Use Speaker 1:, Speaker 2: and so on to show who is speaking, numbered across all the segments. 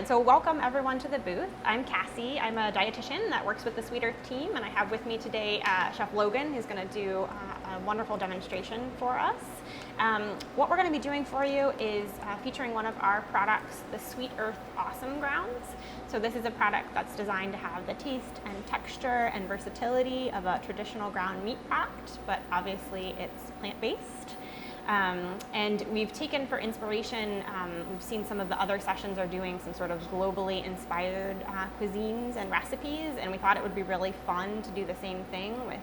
Speaker 1: So welcome everyone to the booth. I'm Cassie. I'm a dietitian that works with the Sweet Earth team, and I have with me today Chef Logan, who's going to do a wonderful demonstration for us. What we're going to be doing for you is featuring one of our products, the Sweet Earth Awesome Grounds. So this is a product that's designed to have the taste and texture and versatility of a traditional ground meat product, but obviously it's plant-based. And we've taken for inspiration, we've seen some of the other sessions are doing some sort of globally inspired cuisines and recipes, and we thought it would be really fun to do the same thing with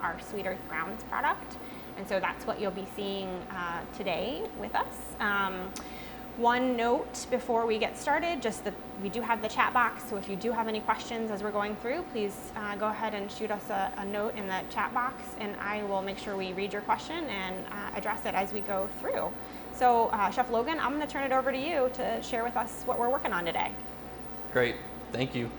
Speaker 1: our Sweet Earth Grounds product. And so that's what you'll be seeing today with us. One note before we get started, just that we do have the chat box, so if you do have any questions as we're going through, please go ahead and shoot us a note in the chat box, and I will make sure we read your question and address it as we go through. So Chef Logan, I'm going to turn it over to you to share with us what we're working on today.
Speaker 2: Great, thank you.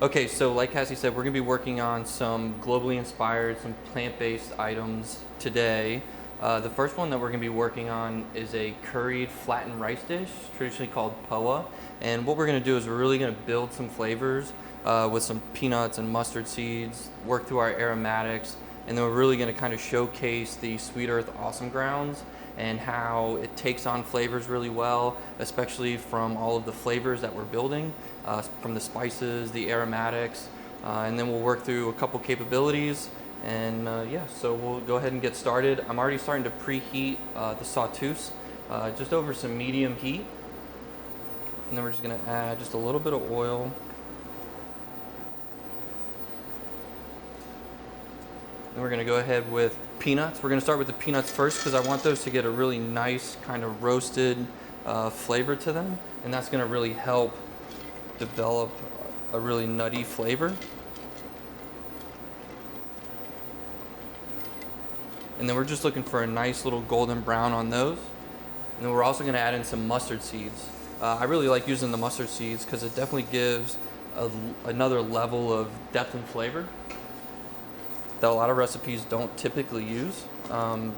Speaker 2: Okay, so like Cassie said, we're going to be working on some globally inspired, some plant-based items today. The first one that we're going to be working on is a curried flattened rice dish, traditionally called Poha. And what we're going to do is we're really going to build some flavors with some peanuts and mustard seeds, work through our aromatics, and then we're really going to kind of showcase the Sweet Earth Awesome Grounds and how it takes on flavors really well, especially from all of the flavors that we're building, from the spices, the aromatics, and then we'll work through a couple capabilities. And yeah, so we'll go ahead and get started. I'm already starting to preheat the sauteuse just over some medium heat. And then we're just gonna add just a little bit of oil. Then we're gonna go ahead with peanuts. We're gonna start with the peanuts first because I want those to get a really nice kind of roasted flavor to them. And that's gonna really help develop a really nutty flavor. And then we're just looking for a nice little golden brown on those. And then we're also going to add in some mustard seeds. I really like using the mustard seeds because it definitely gives another level of depth and flavor that a lot of recipes don't typically use.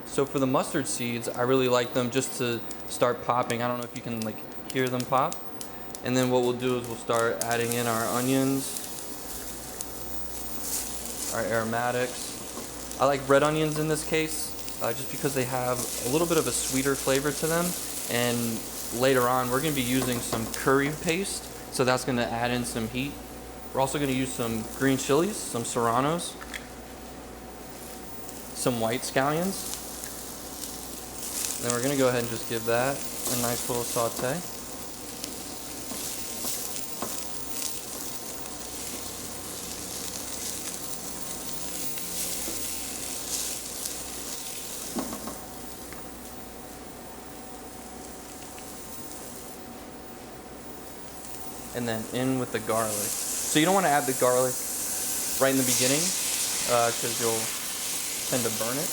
Speaker 2: So for the mustard seeds, I really like them just to start popping. I don't know if you can like hear them pop. And then what we'll do is we'll start adding in our onions, our aromatics. I like red onions in this case, just because they have a little bit of a sweeter flavor to them. And later on, we're going to be using some curry paste, so that's going to add in some heat. We're also going to use some green chilies, some serranos, some white scallions. Then we're going to go ahead and just give that a nice little saute. And then in with the garlic. So you don't want to add the garlic right in the beginning because you'll tend to burn it.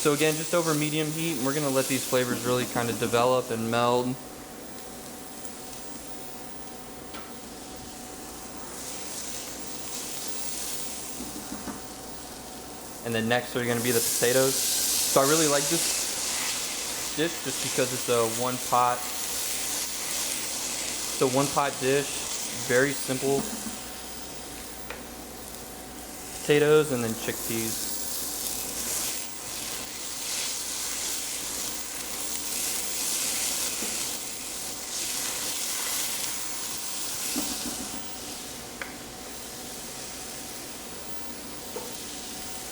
Speaker 2: So again, just over medium heat, and we're going to let these flavors really kind of develop and meld. And then next are going to be the potatoes. So I really like this dish just because it's a one pot dish, very simple. Potatoes and then chickpeas.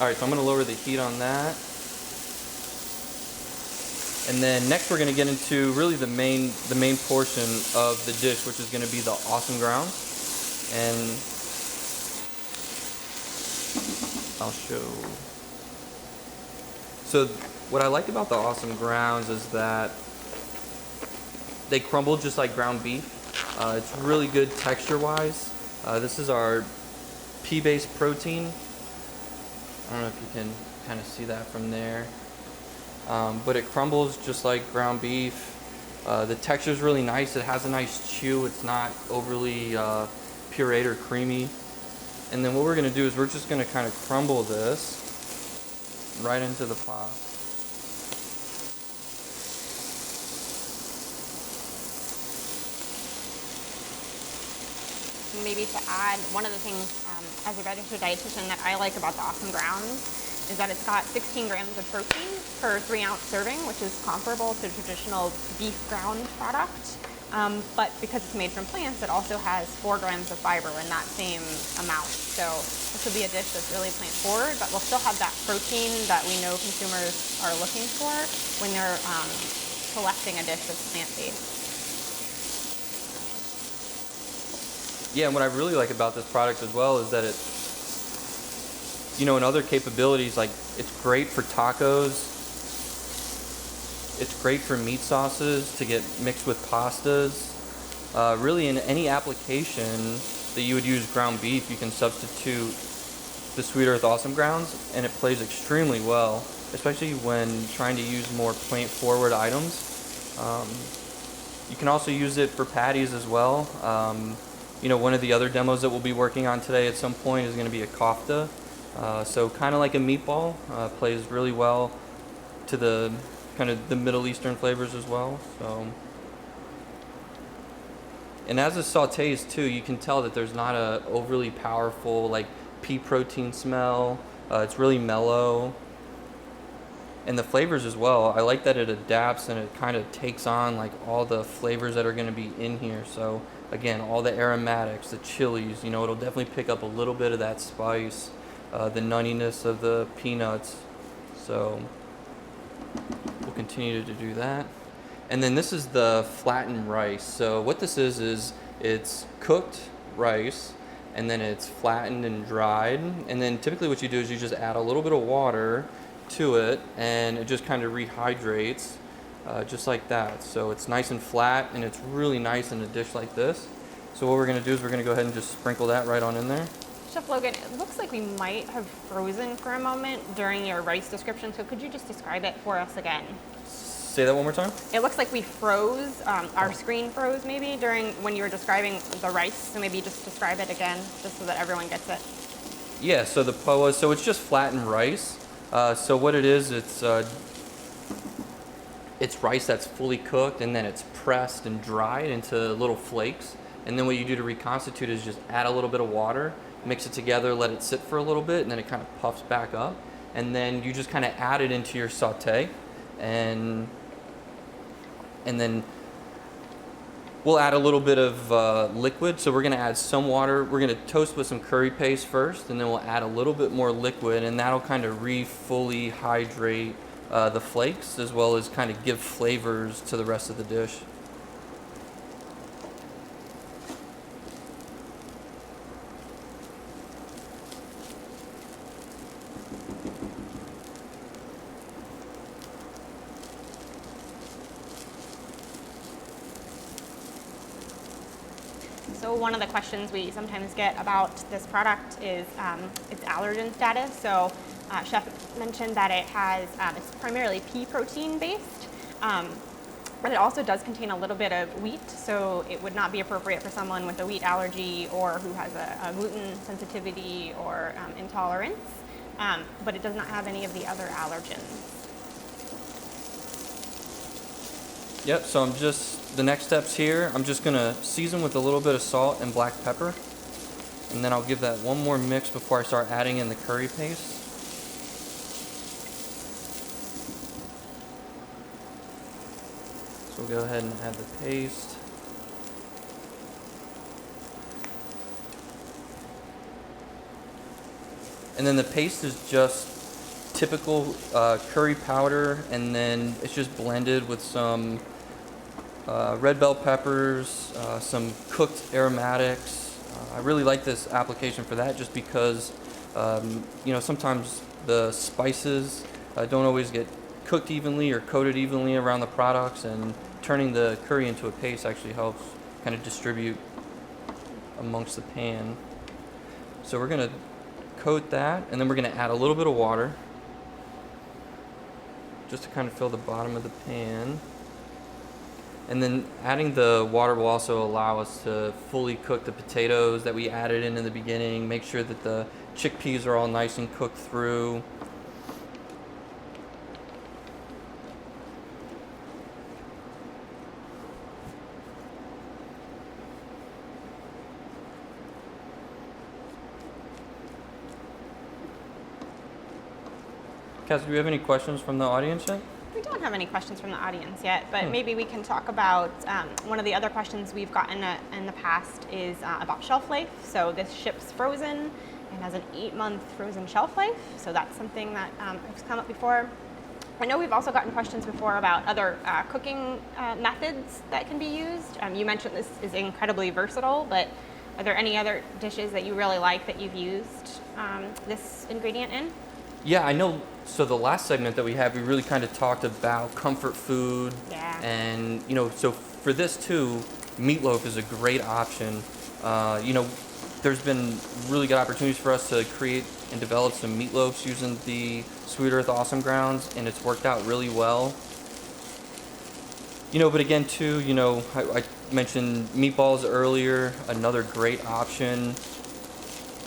Speaker 2: All right, so I'm going to lower the heat on that. And then next we're going to get into really the main portion of the dish, which is going to be the awesome grounds. And I'll show. So what I like about the awesome grounds is that they crumble just like ground beef. It's really good texture-wise. This is our pea-based protein. I don't know if you can kind of see that from there. But it crumbles just like ground beef. The texture is really nice. It has a nice chew. It's not overly pureed or creamy. And then what we're going to do is we're just going to kind of crumble this. right into the pot.
Speaker 1: Maybe to add, one of the things as a registered dietitian that I like about the Awesome Grounds is that it's got 16 grams of protein per 3-ounce serving, which is comparable to traditional beef ground product. But because it's made from plants, it also has 4 grams of fiber in that same amount. So this will be a dish that's really plant forward, but we'll still have that protein that we know consumers are looking for when they're selecting a dish that's plant-based.
Speaker 2: Yeah, and what I really like about this product as well is that it, you know, in other capabilities, like it's great for tacos. It's great for meat sauces to get mixed with pastas. Really, in any application that you would use ground beef, you can substitute the Sweet Earth Awesome Grounds, and it plays extremely well, especially when trying to use more plant-forward items. You can also use it for patties as well. You know, one of the other demos that we'll be working on today at some point is going to be a kofta. So kind of like a meatball, plays really well to the kind of the Middle Eastern flavors as well. So, and as it sautés too, you can tell that there's not a overly powerful like pea protein smell. It's really mellow. And the flavors as well, I like that it adapts and it kind of takes on like all the flavors that are going to be in here. So again, all the aromatics, the chilies, you know, it'll definitely pick up a little bit of that spice, the nuttiness of the peanuts. So we'll continue to do that. And then this is the flattened rice. So what this is it's cooked rice and then it's flattened and dried. And then typically what you do is you just add a little bit of water to it and it just kind of rehydrates just like that. So it's nice and flat and it's really nice in a dish like this. So what we're going to do is we're going to go ahead and just sprinkle that right on in there.
Speaker 1: Chef Logan, it looks like we might have frozen for a moment during your rice description, so could you just describe it for us again?
Speaker 2: Say that one more time.
Speaker 1: It looks like we froze, our screen froze maybe during when you were describing the rice, so maybe just describe it again just so that everyone gets it.
Speaker 2: Yeah, so the poha, so it's just flattened rice. So what it is, it's rice that's fully cooked and then it's pressed and dried into little flakes. And then what you do to reconstitute is just add a little bit of water, mix it together, let it sit for a little bit, and then it kind of puffs back up. And then you just kind of add it into your sauté. And then we'll add a little bit of liquid. So we're going to add some water. We're going to toast with some curry paste first, and then we'll add a little bit more liquid, and that'll kind of fully hydrate the flakes as well as kind of give flavors to the rest of the dish.
Speaker 1: So one of the questions we sometimes get about this product is its allergen status. So Chef mentioned that it has, it's primarily pea protein based, but it also does contain a little bit of wheat, so it would not be appropriate for someone with a wheat allergy or who has a gluten sensitivity or intolerance, but it does not have any of the other allergens.
Speaker 2: Yep, so the next steps here, I'm just gonna season with a little bit of salt and black pepper. And then I'll give that one more mix before I start adding in the curry paste. So we'll go ahead and add the paste. And then the paste is just typical curry powder, and then it's just blended with some red bell peppers, some cooked aromatics. I really like this application for that just because, you know, sometimes the spices don't always get cooked evenly or coated evenly around the products, and turning the curry into a paste actually helps kind of distribute amongst the pan. So we're going to coat that, and then we're going to add a little bit of water just to kind of fill the bottom of the pan. And then adding the water will also allow us to fully cook the potatoes that we added in the beginning, make sure that the chickpeas are all nice and cooked through. Cass, do we have any questions from the audience yet?
Speaker 1: We don't have any questions from the audience yet, but maybe we can talk about one of the other questions we've gotten in the past is about shelf life. So this ships frozen and has an 8-month frozen shelf life. So that's something that has come up before. I know we've also gotten questions before about other cooking methods that can be used. You mentioned this is incredibly versatile, but are there any other dishes that you really like that you've used this ingredient in?
Speaker 2: Yeah, I know. So the last segment that we had, we really kind of talked about comfort food.
Speaker 1: Yeah.
Speaker 2: And, so for this too, meatloaf is a great option. There's been really good opportunities for us to create and develop some meatloafs using the Sweet Earth Awesome Grounds, and it's worked out really well. But again too, I mentioned meatballs earlier, another great option.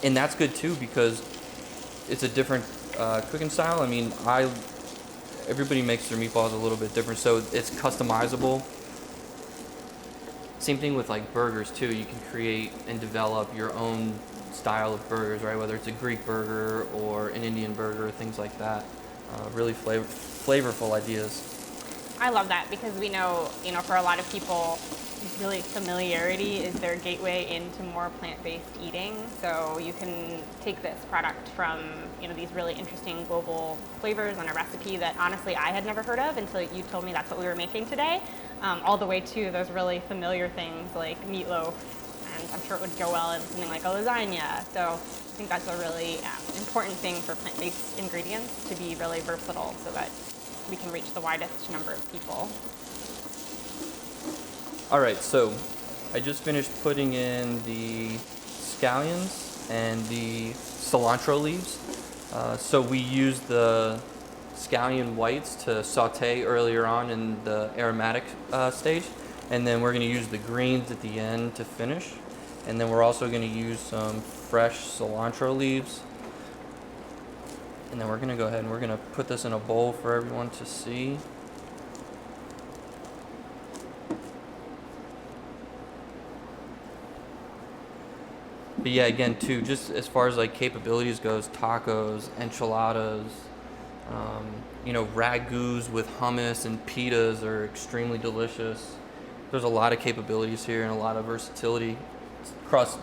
Speaker 2: And that's good too because it's a different cooking style. I mean, everybody makes their meatballs a little bit different, so it's customizable. Same thing with like burgers too. You can create and develop your own style of burgers, right? Whether it's a Greek burger or an Indian burger, things like that. Really flavorful ideas.
Speaker 1: I love that because we know, for a lot of people, really familiarity is their gateway into more plant-based eating. So you can take this product from, these really interesting global flavors on a recipe that honestly I had never heard of until you told me that's what we were making today, all the way to those really familiar things like meatloaf, and I'm sure it would go well in something like a lasagna. So I think that's a really important thing for plant-based ingredients, to be really versatile so that we can reach the widest number of people.
Speaker 2: All right, so I just finished putting in the scallions and the cilantro leaves. So we used the scallion whites to saute earlier on in the aromatic stage, and then we're going to use the greens at the end to finish. And then we're also going to use some fresh cilantro leaves. And then we're going to go ahead and we're going to put this in a bowl for everyone to see. But yeah, again, too, just as far as like capabilities goes, tacos, enchiladas, ragus with hummus and pitas are extremely delicious. There's a lot of capabilities here and a lot of versatility across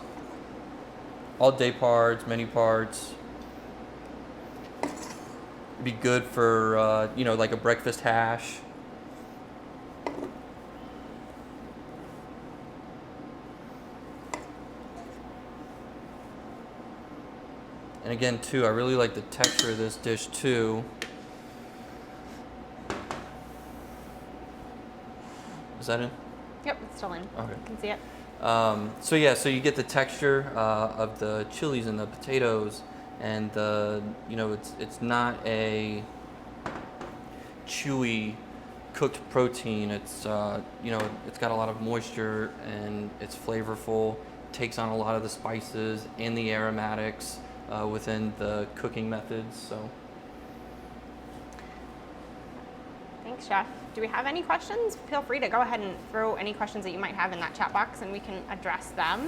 Speaker 2: all day parts, many parts. Be good for, like a breakfast hash. And again, too, I really like the texture of this dish, too. Is that in?
Speaker 1: Yep, it's still in.
Speaker 2: Okay.
Speaker 1: You can see it.
Speaker 2: So you get the texture of the chilies and the potatoes, and it's not a chewy cooked protein. It's it's got a lot of moisture and it's flavorful. Takes on a lot of the spices and the aromatics within the cooking methods. So.
Speaker 1: Thanks, Chef. Do we have any questions? Feel free to go ahead and throw any questions that you might have in that chat box and we can address them.